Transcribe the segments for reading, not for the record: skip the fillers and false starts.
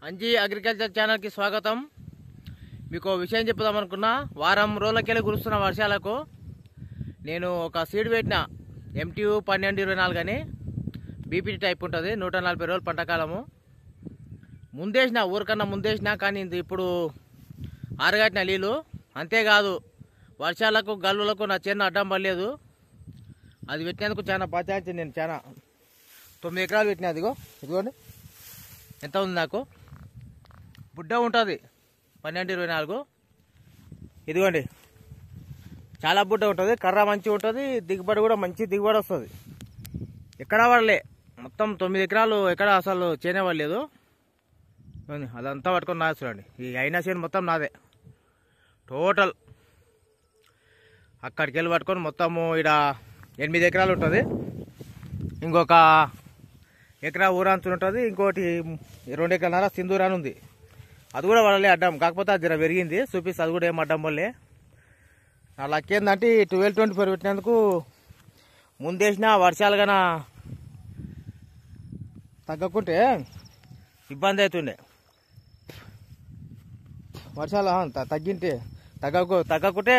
Anji agriculture channel కి స్వాగతం। మీకు విషయం చెప్పుదాం అనుకున్నా। వారం రోజులకెళ్ళి కురుస్తున్న వర్షాలకు నేను ఒక సీడ్ పెట్టిన MTU 1224 అని బీపీటీ టైప్ ఉంటుంది। 140 రోజులు పంట కాలము ముందేసిన ఊరికన్నా ముందేసిన, కానీ ఇప్పుడు ఆరగట్టిన నీళ్ళు। అంతేకాదు వర్షాలకు గల్లులకు నా చేను అడ్డం పడలేదు। అది పెట్టినందుకు చాలా పాచాచి, నేను చాలా 9 ఎకరాలు పెట్టినా। ఇదిగోండి ఎంత ఉంది నాకు, బుడ్డ ఉంటుంది 1224। ఇదిగోండి చాలా బుడ్డ ఉంటుంది, కర్ర మంచిగా ఉంటుంది, దిగుబడి కూడా మంచి దిగుబడి వస్తుంది। ఎక్కడ పడలే, మొత్తం 9 ఎకరాలు ఎక్కడ అసలు చేనే పడలేదు। అదంతా పట్టుకొని నాది చూడండి, ఈ అయినా చేను మొత్తం నాదే టోటల్। అక్కడికి వెళ్ళి పట్టుకొని మొత్తము ఇక్కడ 8 ఎకరాలు ఉంటుంది, ఇంకొక ఎకరా ఊరాంచు ఉంటుంది, ఇంకోటి 2 ఎకరాల సింధూరాని ఉంది। అది కూడా పడలే అడ్డం, కాకపోతే అది జర పెరిగింది చూపిస్తే, అది కూడా ఏం అడ్డం వల్లే। నా లక్ ఏంటంటే 1224 పెట్టినందుకు ముందేసిన వర్షాలు కన్నా తగ్గకుంటే ఇబ్బంది అవుతుండే। వర్షాలు తగ్గింటే తగ్గకుంటే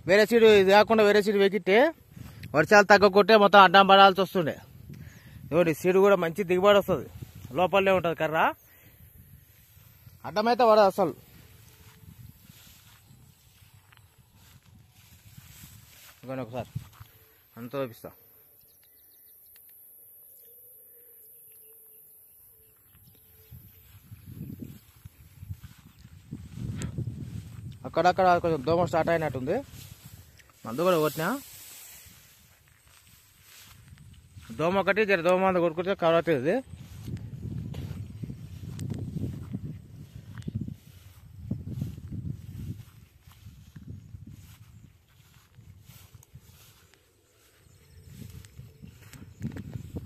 వేరే సీడు, ఇది కాకుండా వేరే సీడు వెక్కితే వర్షాలు తగ్గకుంటే మొత్తం అడ్డం పడాల్సి వస్తుండే। ఇవ్వండి సీడు కూడా మంచి దిగుబడి వస్తుంది, లోపలనే ఉంటుంది కర్ర, అడ్డమైతే పడదు అసలు। ఇవ్వండి ఒకసారి అంత చూపిస్తా। అక్కడక్కడ కొంచెం దోమ స్టార్ట్ అయినట్టుంది, మందు కూడా కొట్టినా। దోమ ఒకటి జర దోమ మందు కొట్టుకుంటే కవర్ అవుతుంది।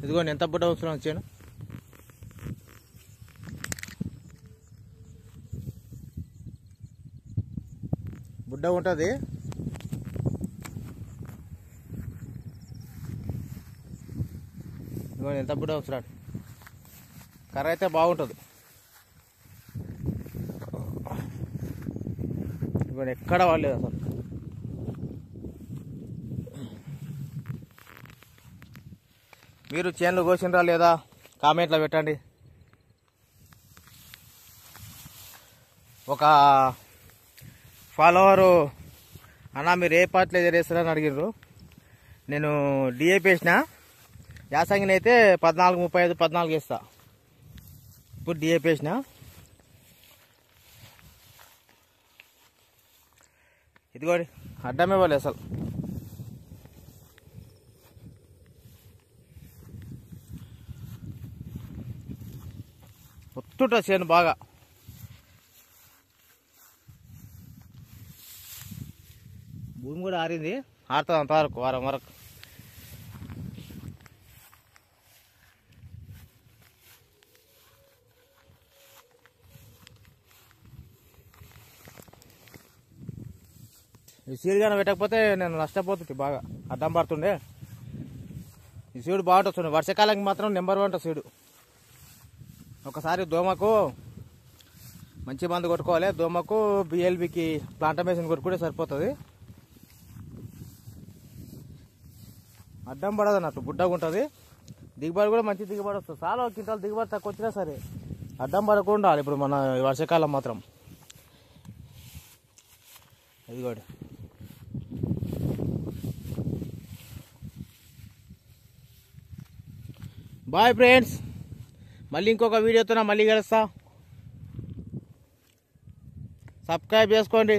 ఇదిగోండి ఎంత బుడ్డ వస్తున్నా వచ్చాను, బుడ్డ ఉంటుంది। ఇదిగోండి ఎంత బుడ్డ వస్తున్నాడు, కర్ర అయితే బాగుంటుంది। ఇదిగోండి ఎక్కడ వాడలేదు అసలు। మీరు చేనులు కోసినరా లేదా కామెంట్లో పెట్టండి। ఒక ఫాలోవరు అన్న మీరు ఏ పార్టీలో చేస్తారని అడిగినారు, నేను డిఏపి వేసిన, యాసంగిని అయితే 14, 35, 14 వేస్తా, ఇప్పుడు డిఏపి వేసిన। ఇదిగోండి అడ్డమే వాళ్ళు అసలు, ఒత్తుట చేను బాగా। భూమి కూడా ఆరింది, ఆరుతుంది అంతవరకు, వారం వరకు। ఈ సీడ్ కానీ పెట్టకపోతే నేను నష్టపోతుంది బాగా, అడ్డం పడుతుండే। ఈ సీడు బాగుంటుంది, వర్షాకాలానికి మాత్రం నెంబర్ 1 సీడు। ఒకసారి దోమకు మంచి మందు కొట్టుకోవాలి, దోమకు BLBకి ప్లాంటమేషన్ కొట్టుకుంటే సరిపోతుంది, అడ్డం పడదు అన్నట్టు, బుడ్డగా ఉంటుంది, దిగుబడి కూడా మంచి దిగుబడి వస్తుంది। చాలా క్వింటాల్ దిగుబడి తక్కువ వచ్చినా సరే అడ్డం పడకుండా ఉండాలి ఇప్పుడు మన వర్షాకాలం మాత్రం। ఇదిగోండి బాయ్ ఫ్రెండ్స్, మళ్ళీ ఇంకొక వీడియోతో మళ్ళీ కలుస్తా, సబ్స్క్రైబ్ చేసుకోండి।